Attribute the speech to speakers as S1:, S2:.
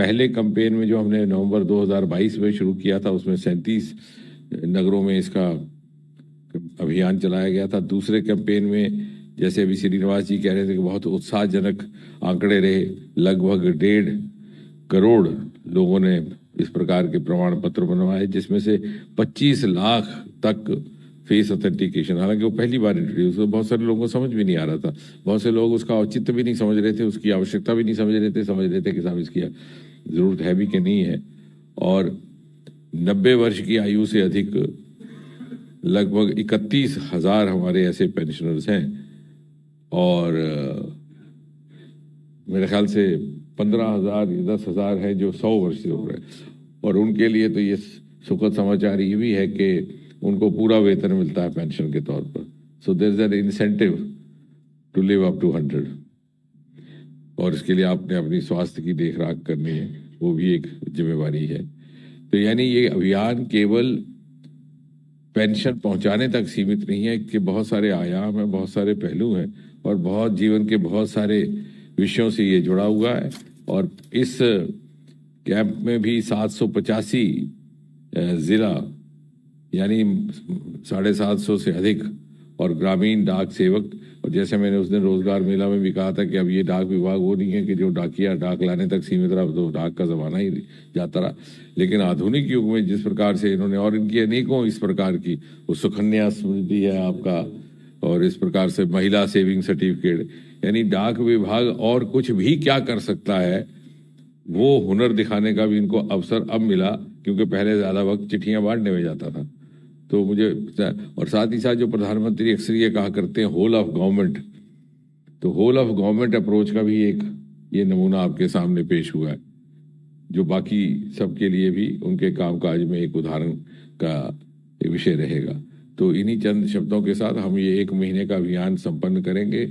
S1: पहले कैंपेन में जो हमने नवंबर 2022 में शुरू किया था उसमें 37 नगरों में इसका अभियान चलाया गया था। दूसरे कैंपेन में जैसे अभी श्रीनिवास जी कह रहे थे कि बहुत उत्साहजनक आंकड़े रहे, लगभग 1.5 करोड़ लोगों ने इस प्रकार के प्रमाण पत्र बनवाए, जिसमें से 25 लाख तक फेस ऑथेंटिकेशन। हालांकि वो पहली बार इंट्रोड्यूस हुआ, बहुत सारे लोगों को समझ भी नहीं आ रहा था, बहुत से लोग उसका औचित्य भी नहीं समझ रहे थे, उसकी आवश्यकता भी नहीं समझ रहे थे कि साहब इसकी जरूरत है भी कि नहीं है। और 90 वर्ष की आयु से अधिक लगभग 31,000 हमारे ऐसे पेंशनर्स हैं और मेरे ख्याल से 15,000 या 10,000 है जो 100 वर्ष से ऊपर है। और उनके लिए तो ये सुखद समाचार ये भी है कि उनको पूरा वेतन मिलता है पेंशन के तौर पर। So there is an incentive to live up to 100। और इसके लिए आपने अपनी स्वास्थ्य की देखरेख करनी है, वो भी एक जिम्मेवारी है। तो यानी ये अभियान केवल पेंशन पहुंचाने तक सीमित नहीं है कि बहुत सारे आयाम हैं, बहुत सारे पहलू हैं और बहुत जीवन के बहुत सारे विषयों से ये जुड़ा हुआ है। और इस कैंप में भी 785 जिला यानी 750 से अधिक और ग्रामीण डाक सेवक। और जैसे मैंने उस दिन रोजगार मेला में भी कहा था कि अब ये डाक विभाग वो नहीं है कि जो डाकिया डाक लाने तक सीमित रहा, तो डाक का जमाना ही जाता रहा। लेकिन आधुनिक युग में जिस प्रकार से इन्होंने, और इनकी अनेकों इस प्रकार की, वो सुकन्या समृद्धि है आपका, और इस प्रकार से महिला सेविंग सर्टिफिकेट, यानी डाक विभाग और कुछ भी क्या कर सकता है वो हुनर दिखाने का भी इनको अवसर अब मिला, क्योंकि पहले ज्यादा वक्त चिट्ठियां बांटने में जाता था। तो मुझे, और साथ ही साथ जो प्रधानमंत्री अक्सर ये कहा करते हैं होल ऑफ गवर्नमेंट, तो होल ऑफ गवर्नमेंट अप्रोच का भी एक ये नमूना आपके सामने पेश हुआ है, जो बाकी सबके लिए भी उनके कामकाज में एक उदाहरण का विषय रहेगा। तो इन्हीं चंद शब्दों के साथ हम ये 1 महीने का अभियान संपन्न करेंगे।